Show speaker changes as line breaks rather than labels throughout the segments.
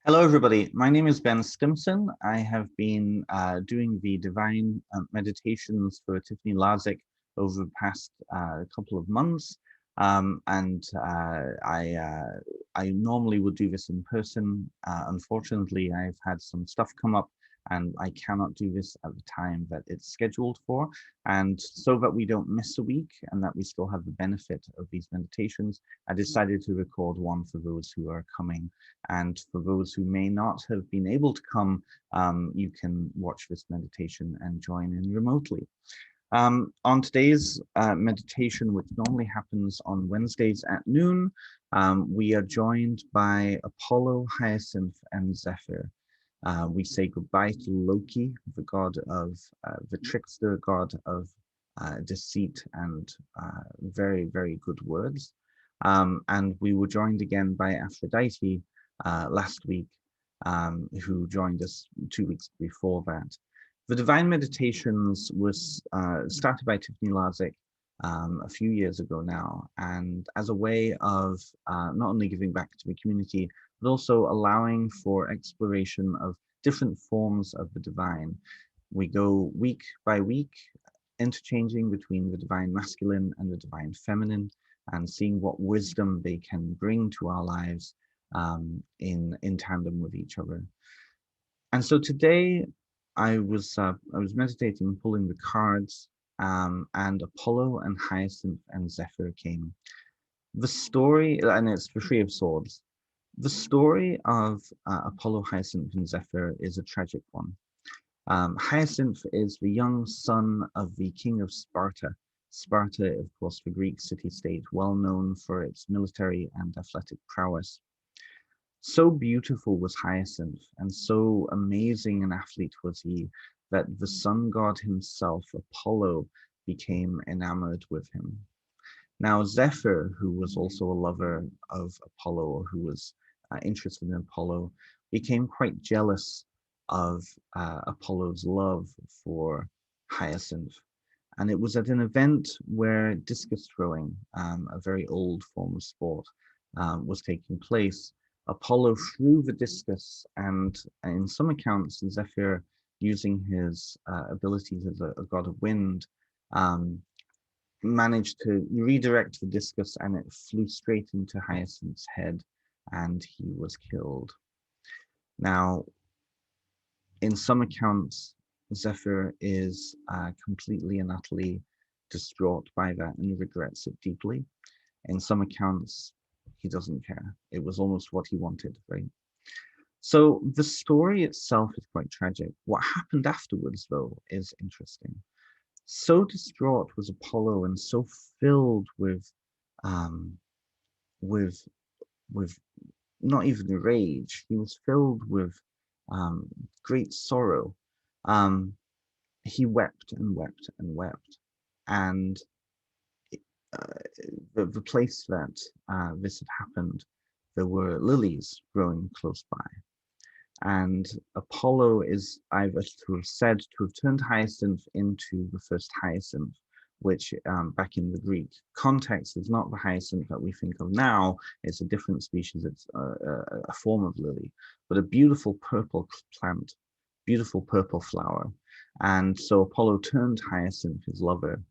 Hello, everybody. My name is Ben Stimson. I have been doing the divine meditations for Tiffany Larzik over the past couple of months. I normally would do this in person. Unfortunately, I've had some stuff come up and I cannot do this at the time that it's scheduled for. And so that we don't miss a week and that we still have the benefit of these meditations, I decided to record one for those who are coming. And for those who may not have been able to come, you can watch this meditation and join in remotely. On today's meditation, which normally happens on Wednesdays at noon, we are joined by Apollo, Hyacinth, and Zephyr. We say goodbye to Loki, the god of the trickster, god of deceit and very, very good words. And we were joined again by Aphrodite last week, who joined us 2 weeks before that. The Divine Meditations was started by Tiffany Larzik a few years ago now, and as a way of not only giving back to the community, but also allowing for exploration of different forms of the divine. We go week by week, interchanging between the divine masculine and the divine feminine, and seeing what wisdom they can bring to our lives in tandem with each other. And so today I was meditating, pulling the cards, and Apollo and Hyacinth and Zephyr came. The story, and it's the Three of Swords. The story of Apollo, Hyacinth, and Zephyr is a tragic one. Hyacinth is the young son of the king of Sparta. Sparta, of course, the Greek city-state, well known for its military and athletic prowess. So beautiful was Hyacinth, and so amazing an athlete was he, that the sun god himself, Apollo, became enamored with him. Now, Zephyr, who was also a lover of Apollo, or who was interested in Apollo, became quite jealous of Apollo's love for Hyacinth. And it was at an event where discus throwing, a very old form of sport, was taking place. Apollo threw the discus, and in some accounts, Zephyr, using his abilities as a god of wind, managed to redirect the discus, and it flew straight into Hyacinth's head, and he was killed. Now, in some accounts, Zephyr is completely and utterly distraught by that and regrets it deeply. In some accounts, he doesn't care. It was almost what he wanted, right? So the story itself is quite tragic. What happened afterwards, though, is interesting. So distraught was Apollo, and so filled with not even rage. He was filled with great sorrow. He wept and wept and wept, and the place that this had happened, there were lilies growing close by. And Apollo is either to have said to have turned Hyacinth into the first Hyacinth, which back in the Greek context is not the hyacinth that we think of now. It's a different species. It's a form of lily, but a beautiful purple plant, beautiful purple flower. And so Apollo turned Hyacinth, his lover,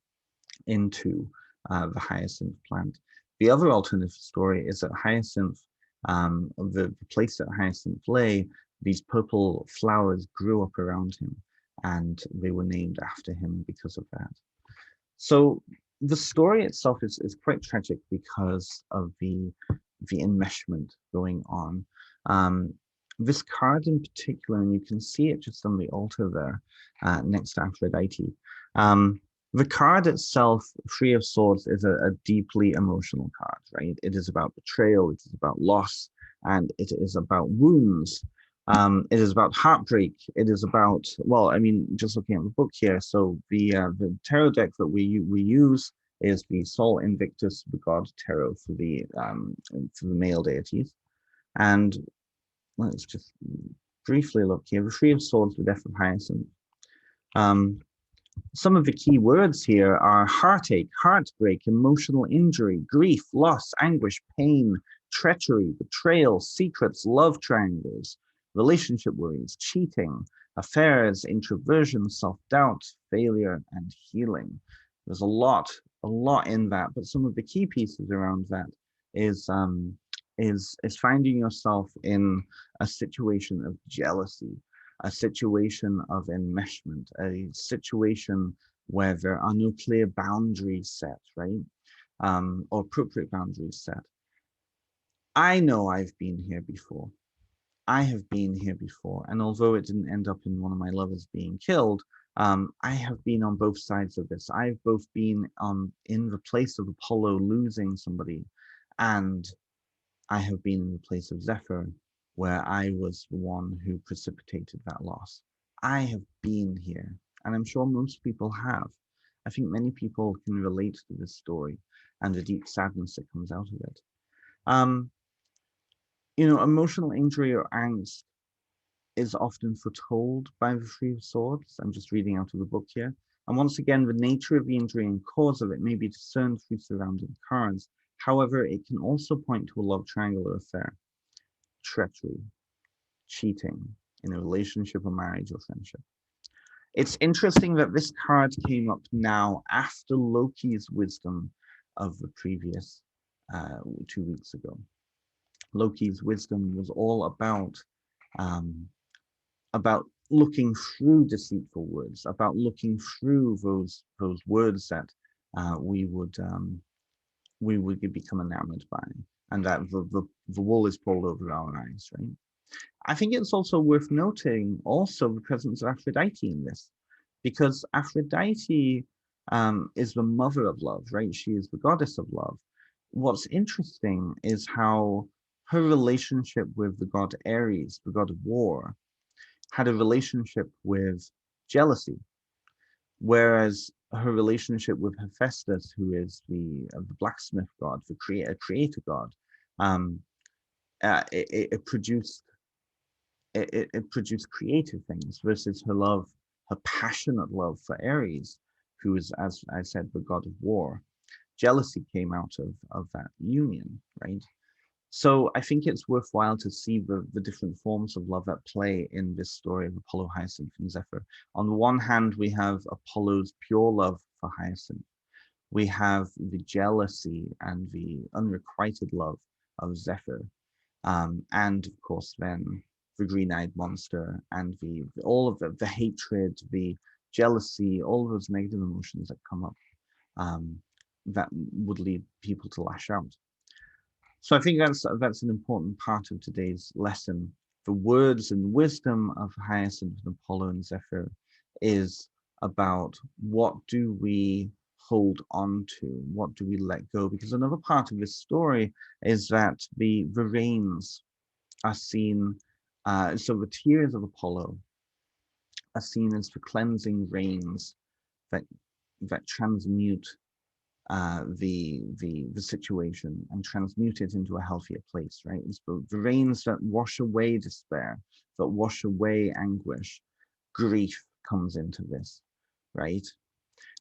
into the hyacinth plant. The other alternative story is that Hyacinth, the place that Hyacinth lay, these purple flowers grew up around him, and they were named after him because of that. So the story itself is quite tragic because of the enmeshment going on. This card in particular, and you can see it just on the altar there, next to Aphrodite. The card itself, Three of Swords, is a deeply emotional card, right? It is about betrayal, it is about loss, and it is about wounds. It is about heartbreak. It is about, well, I mean, just looking at the book here. So the tarot deck that we use is the Sol Invictus Tarot for the male deities. And let's just briefly look here. The Three of Swords, the Death of Hyacinth. Some of the key words here are heartache, heartbreak, emotional injury, grief, loss, anguish, pain, treachery, betrayal, secrets, love triangles, relationship worries, cheating, affairs, introversion, self-doubt, failure, and healing. There's a lot in that, but some of the key pieces around that is finding yourself in a situation of jealousy, a situation of enmeshment, a situation where there are no clear boundaries set, right? Or appropriate boundaries set. I know I've been here before. I have been here before, and although it didn't end up in one of my lovers being killed, I have been on both sides of this. I've both been in the place of Apollo losing somebody, and I have been in the place of Zephyr, where I was the one who precipitated that loss. I have been here, and I'm sure most people have. I think many people can relate to this story and the deep sadness that comes out of it. Emotional injury or angst is often foretold by the Three of Swords. I'm just reading out of the book here. And once again, the nature of the injury and cause of it may be discerned through surrounding cards. However, it can also point to a love triangle or affair, treachery, cheating in a relationship or marriage or friendship. It's interesting that this card came up now after Loki's wisdom of the previous 2 weeks ago. Loki's wisdom was all about looking through deceitful words, about looking through those words that we would become enamored by, and that the wool is pulled over our eyes, right? I think it's also worth noting also the presence of Aphrodite in this, because Aphrodite is the mother of love, right? She is the goddess of love. What's interesting is how her relationship with the god Ares, the god of war, had a relationship with jealousy, whereas her relationship with Hephaestus, who is the blacksmith god, the creator god, it produced creative things, versus her passionate love for Ares, who is, as I said, the god of war. Jealousy came out of that union, right? So I think it's worthwhile to see the different forms of love at play in this story of Apollo, Hyacinth, and Zephyr. On the one hand, we have Apollo's pure love for Hyacinth. We have the jealousy and the unrequited love of Zephyr. And of course, then the green-eyed monster and all of the hatred, the jealousy, all of those negative emotions that come up that would lead people to lash out. So I think that's an important part of today's lesson. The words and wisdom of Hyacinth and Apollo and Zephyr is about what do we hold on to, what do we let go? Because another part of this story is that the rains are seen, so the tears of Apollo are seen as the cleansing rains that transmute the situation and transmute it into a healthier place, right? It's the rains that wash away despair, that wash away anguish. Grief comes into this, right?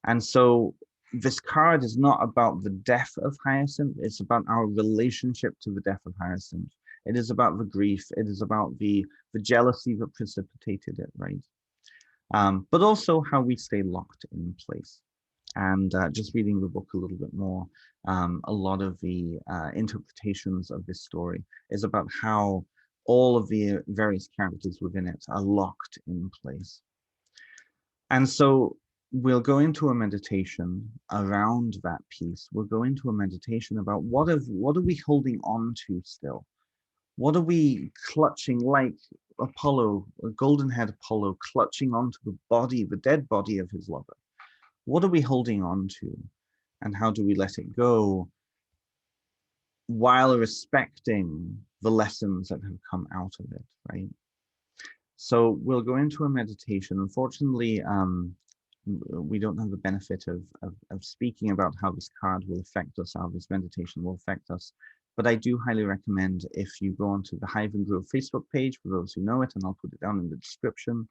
And so this card is not about the death of Hyacinth, it's about our relationship to the death of Hyacinth. It is about the grief, it is about the jealousy that precipitated it, right? But also how we stay locked in place. And just reading the book a little bit more, a lot of the interpretations of this story is about how all of the various characters within it are locked in place. And so we'll go into a meditation around that piece. We'll go into a meditation about what are we holding on to still? What are we clutching, like Apollo, golden-haired Apollo, clutching onto the dead body of his lover? What are we holding on to, and how do we let it go while respecting the lessons that have come out of it, right? So we'll go into a meditation. Unfortunately, we don't have the benefit of speaking about how this card will affect us, how this meditation will affect us. But I do highly recommend, if you go onto the Hive and Grove Facebook page, for those who know it, and I'll put it down in the description,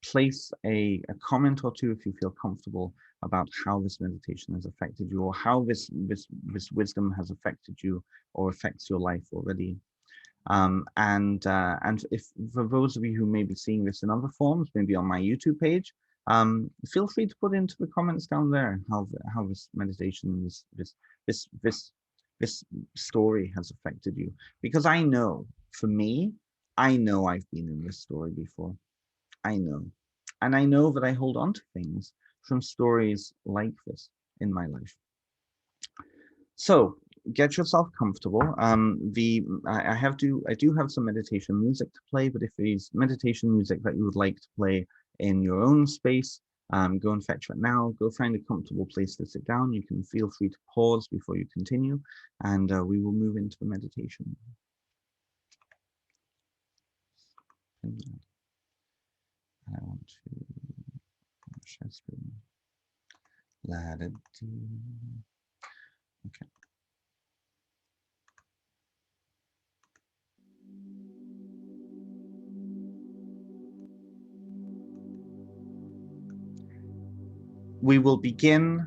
place a comment or two if you feel comfortable about how this meditation has affected you, or how this wisdom has affected you or affects your life already. And if for those of you who may be seeing this in other forms, maybe on my YouTube page, feel free to put into the comments down there how this meditation, this story has affected you. Because I know, for me, I know I've been in this story before. I know. And I know that I hold on to things from stories like this in my life. So get yourself comfortable. I do have some meditation music to play, but if there's meditation music that you would like to play in your own space, go and fetch it now. Go find a comfortable place to sit down. You can feel free to pause before you continue, and we will move into the meditation. And I want to share screen. Let it do. Okay. We will begin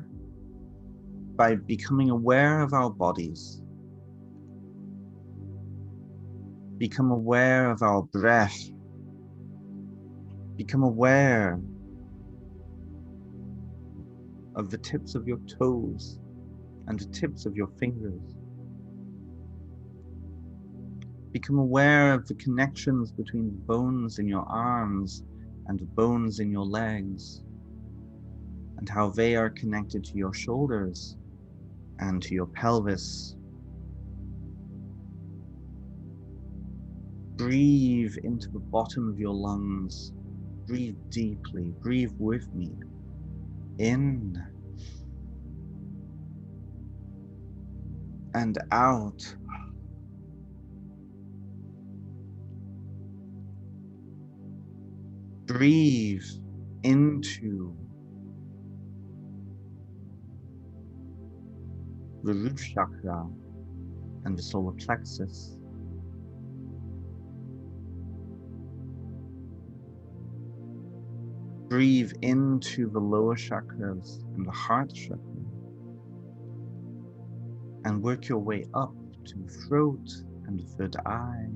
by becoming aware of our bodies. Become aware of our breath. Become aware of the tips of your toes and the tips of your fingers. Become aware of the connections between the bones in your arms and the bones in your legs, and how they are connected to your shoulders and to your pelvis. Breathe into the bottom of your lungs. Breathe deeply. Breathe with me. In and out. Breathe into the root chakra and the solar plexus. Breathe into the lower chakras and the heart chakra, and work your way up to the throat and the third eye.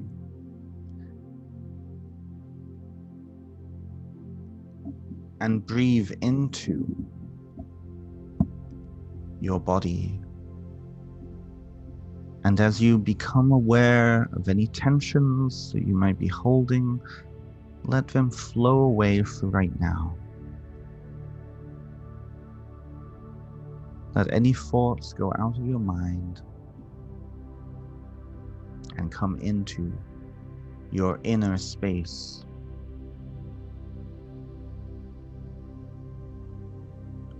And breathe into your body. And as you become aware of any tensions that you might be holding, let them flow away for right now. Let any thoughts go out of your mind and come into your inner space.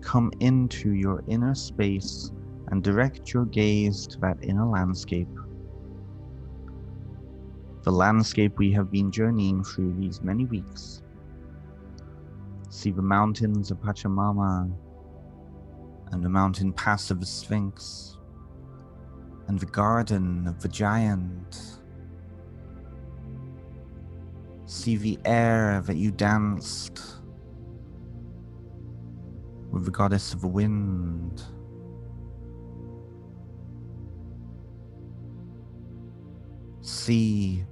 Come into your inner space and direct your gaze to that inner landscape. The landscape we have been journeying through these many weeks. See the mountains of Pachamama and the mountain pass of the Sphinx and the garden of the giant. See the air that you danced with the goddess of the wind. See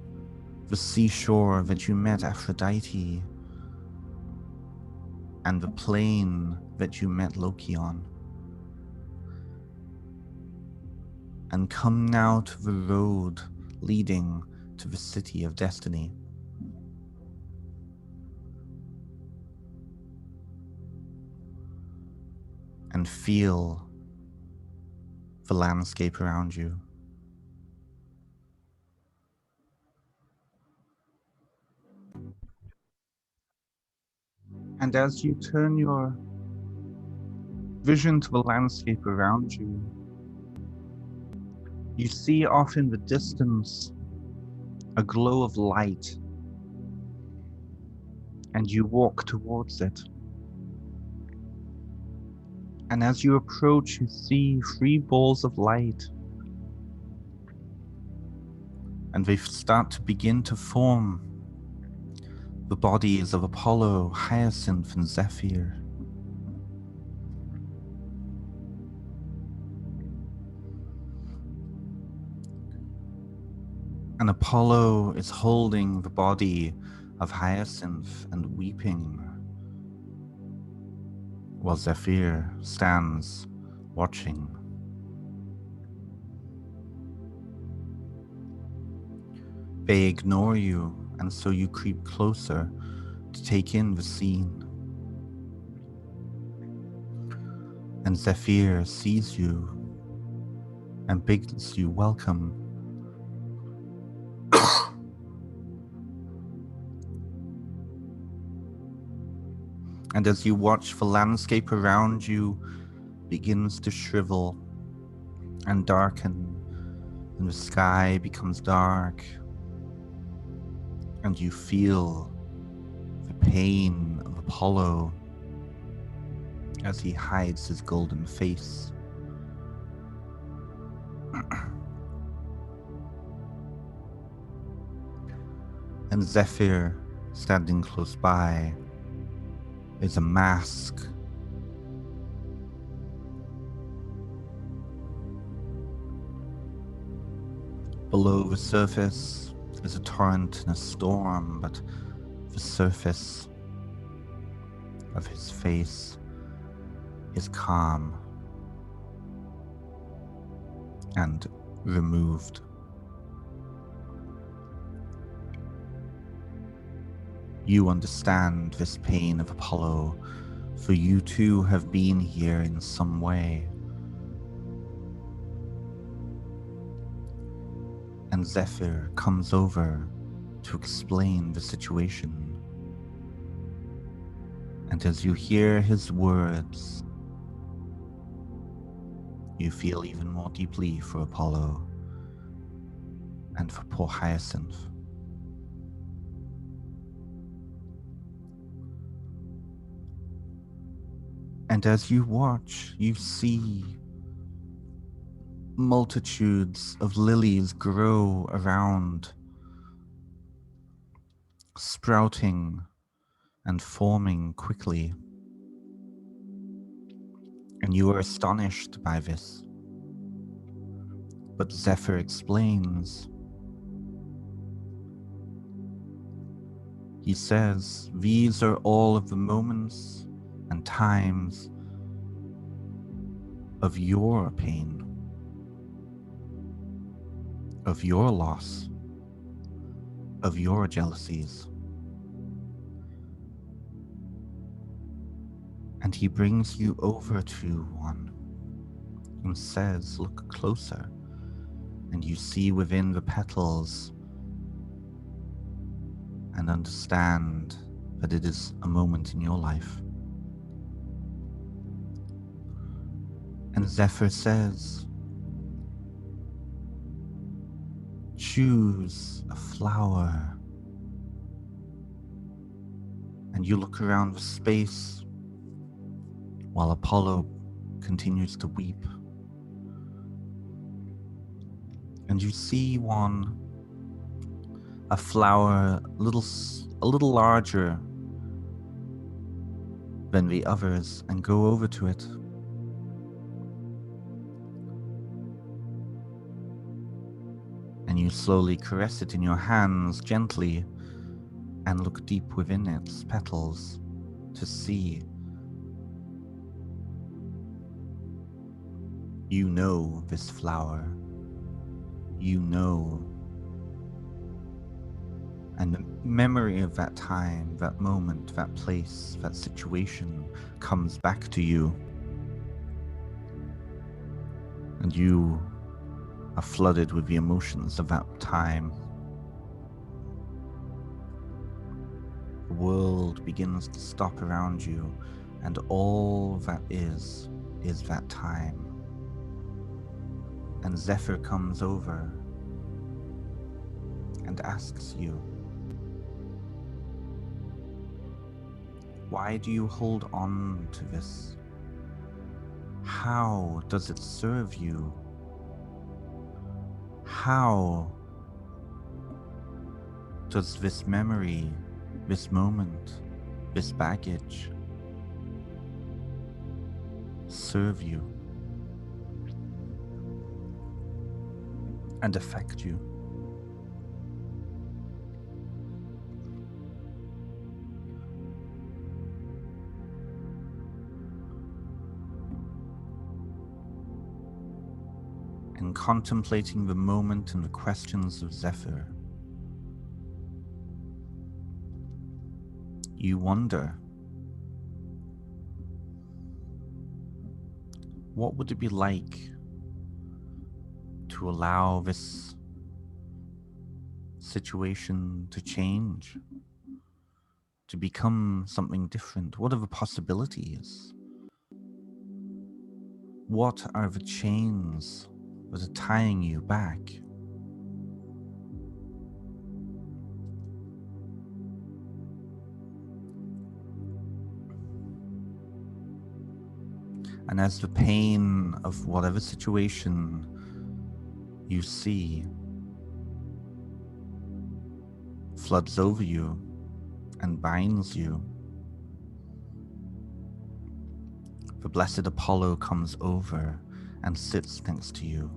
the seashore that you met Aphrodite and the plain that you met Loki on. And come now to the road leading to the city of destiny. And feel the landscape around you. And as you turn your vision to the landscape around you, you see off in the distance a glow of light, and you walk towards it. And as you approach, you see 3 balls of light, and they start to begin to form the bodies of Apollo, Hyacinth, and Zephyr. And Apollo is holding the body of Hyacinth and weeping, while Zephyr stands watching. They ignore you, and so you creep closer to take in the scene. And Zephyr sees you and bids you welcome. And as you watch, the landscape around you begins to shrivel and darken, and the sky becomes dark, and you feel the pain of Apollo as he hides his golden face. And Zephyr, standing close by, is a mask. Below the surface is a torrent and a storm, but the surface of his face is calm and removed. You understand this pain of Apollo, for you too have been here in some way. And Zephyr comes over to explain the situation. And as you hear his words, you feel even more deeply for Apollo and for poor Hyacinth. And as you watch, you see multitudes of lilies grow around, sprouting and forming quickly. And you are astonished by this. But Zephyr explains. He says, these are all of the moments and times of your pain, of your loss, of your jealousies. And he brings you over to one and says, look closer. And you see within the petals and understand that it is a moment in your life. And Zephyr says, choose a flower. And you look around the space while Apollo continues to weep. And you see one, a flower a little larger than the others, and go over to it. And you slowly caress it in your hands gently and look deep within its petals to see. You know this flower. You know. And the memory of that time, that moment, that place, that situation comes back to you. And you are flooded with the emotions of that time. The world begins to stop around you, and all that is that time. And Zephyr comes over and asks you, why do you hold on to this? How does it serve you? How does this memory, this moment, this baggage serve you and affect you? and contemplating the moment and the questions of Zephyr, you wonder, what would it be like to allow this situation to change, to become something different? What are the possibilities? What are the chains that are tying you back? And as the pain of whatever situation you see floods over you and binds you, the blessed Apollo comes over and sits next to you.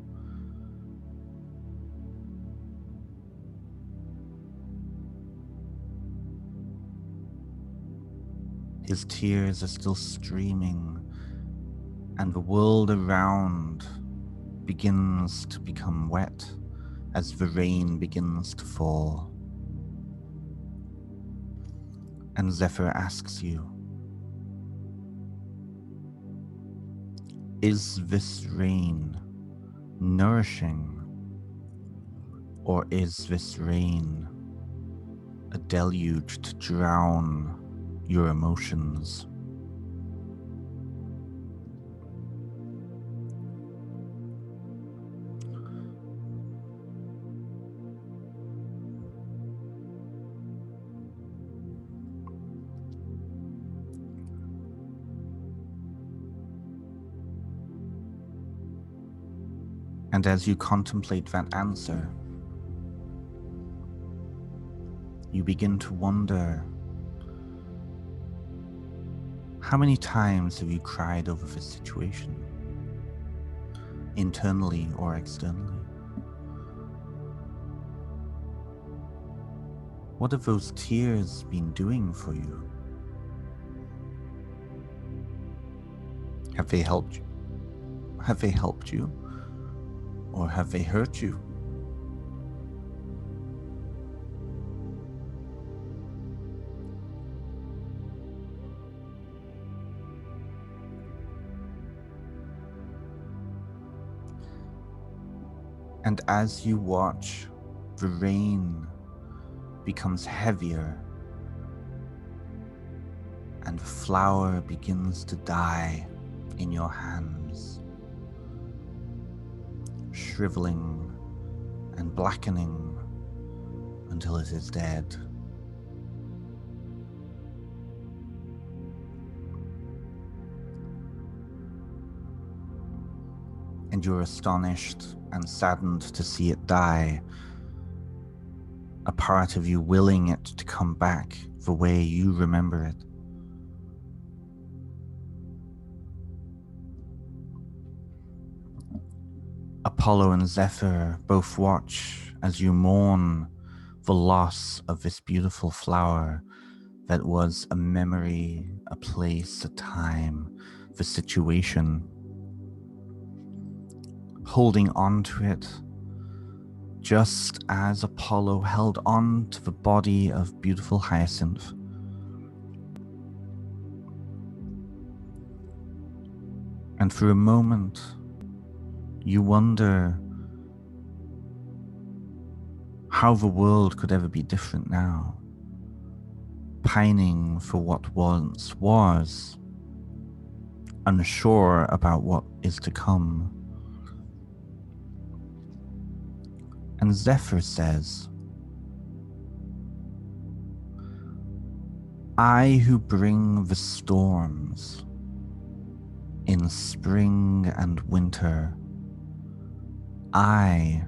His tears are still streaming, and the world around begins to become wet as the rain begins to fall. And Zephyr asks you, is this rain nourishing, or is this rain a deluge to drown your emotions? And as you contemplate that answer, you begin to wonder, how many times have you cried over this situation, internally or externally? What have those tears been doing for you? Have they helped you? Have they helped you? Or have they hurt you? And as you watch, the rain becomes heavier and the flower begins to die in your hands, shriveling and blackening until it is dead. And you're astonished and saddened to see it die, a part of you willing it to come back the way you remember it. Apollo and Zephyr both watch as you mourn the loss of this beautiful flower that was a memory, a place, a time, the situation. Holding on to it, just as Apollo held on to the body of beautiful Hyacinth. And for a moment, you wonder how the world could ever be different now, pining for what once was, unsure about what is to come. And Zephyr says, I who bring the storms in spring and winter, I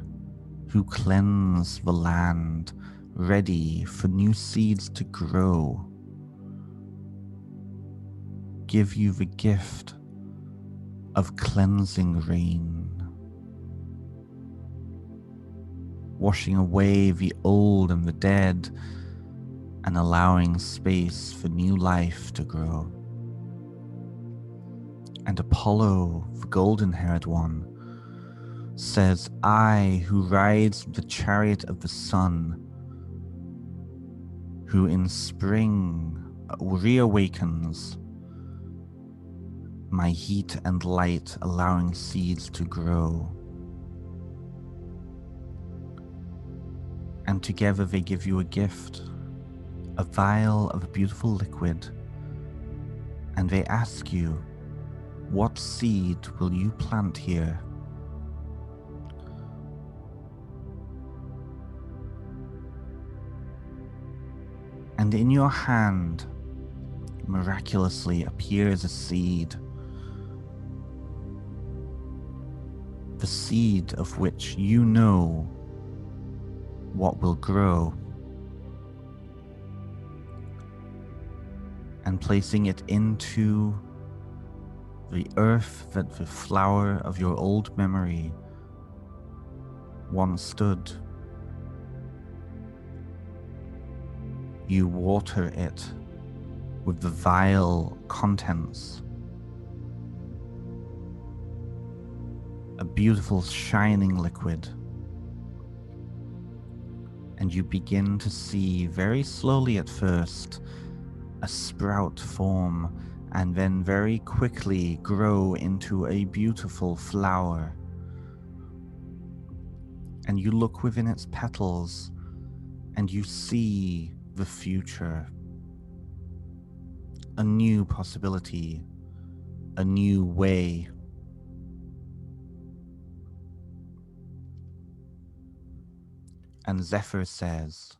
who cleanse the land ready for new seeds to grow, give you the gift of cleansing rain, washing away the old and the dead and allowing space for new life to grow. And Apollo, the golden-haired one, says, I who rides the chariot of the sun, who in spring reawakens my heat and light, allowing seeds to grow. And together they give you a gift, a vial of a beautiful liquid, and they ask you, what seed will you plant here? And in your hand, miraculously appears a seed, the seed of which you know what will grow. And placing it into the earth that the flower of your old memory once stood, you water it with the vial contents, a beautiful shining liquid, and you begin to see, very slowly at first, a sprout form, and then very quickly grow into a beautiful flower. And you look within its petals, and you see the future, a new possibility, a new way. And Zephyr says,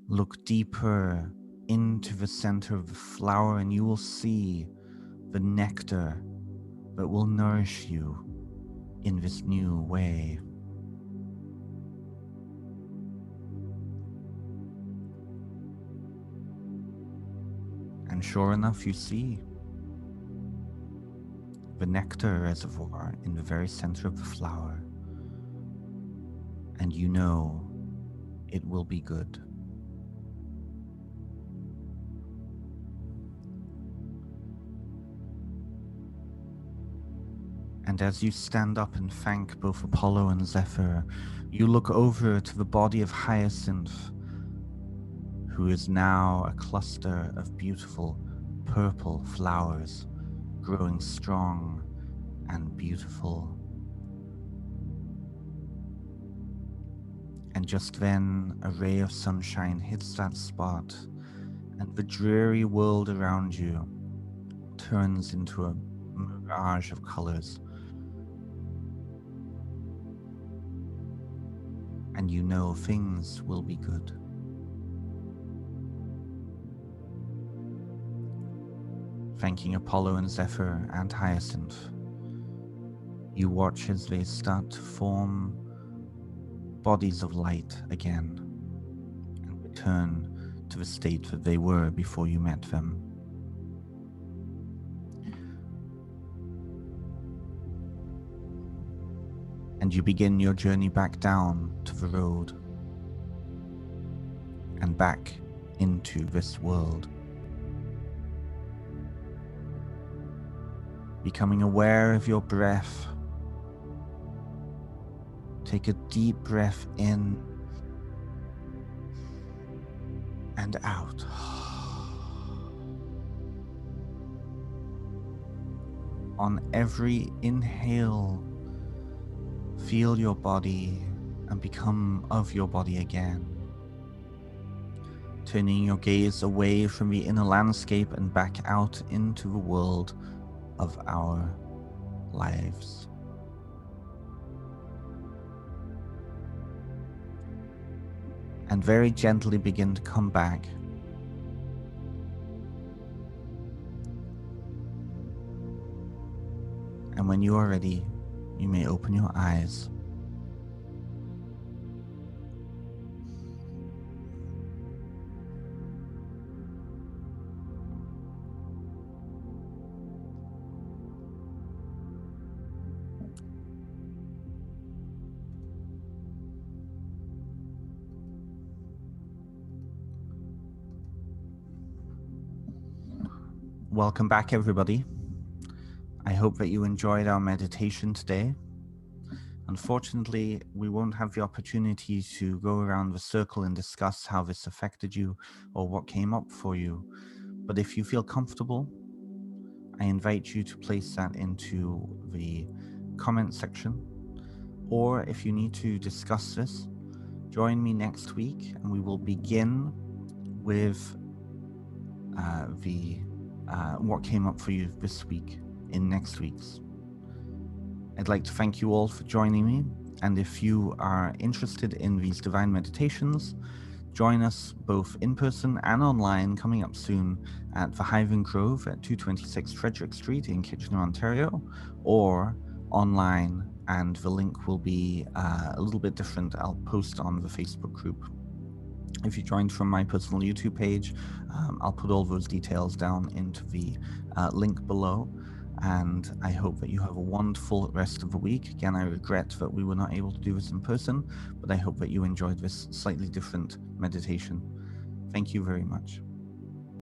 look deeper into the center of the flower, and you will see the nectar that will nourish you in this new way. And sure enough, you see the nectar reservoir in the very center of the flower, and you know it will be good. And as you stand up and thank both Apollo and Zephyr, you look over to the body of Hyacinth, who is now a cluster of beautiful purple flowers, growing strong and beautiful. And just then, a ray of sunshine hits that spot, and the dreary world around you turns into a mirage of colors. And you know things will be good. Thanking Apollo and Zephyr and Hyacinth, you watch as they start to form bodies of light again and return to the state that they were before you met them. And you begin your journey back down to the road and back into this world, becoming aware of your breath. Take a deep breath in and out. On every inhale, feel your body and become of your body again. Turning your gaze away from the inner landscape and back out into the world of our lives. And very gently begin to come back. And when you are ready, you may open your eyes. Welcome back, everybody. I hope that you enjoyed our meditation today. Unfortunately, we won't have the opportunity to go around the circle and discuss how this affected you or what came up for you. But if you feel comfortable, I invite you to place that into the comment section. Or if you need to discuss this, join me next week and we will begin with what came up for you this week in next week's. I'd like to thank you all for joining me, and if you are interested in these divine meditations, join us both in person and online coming up soon at the Hive and Grove at 226 Frederick Street in Kitchener, Ontario, or online, and the link will be a little bit different. I'll post on the Facebook group. If you joined from my personal YouTube page, I'll put all those details down into the link below. And I hope that you have a wonderful rest of the week. Again, I regret that we were not able to do this in person, but I hope that you enjoyed this slightly different meditation. Thank you very much.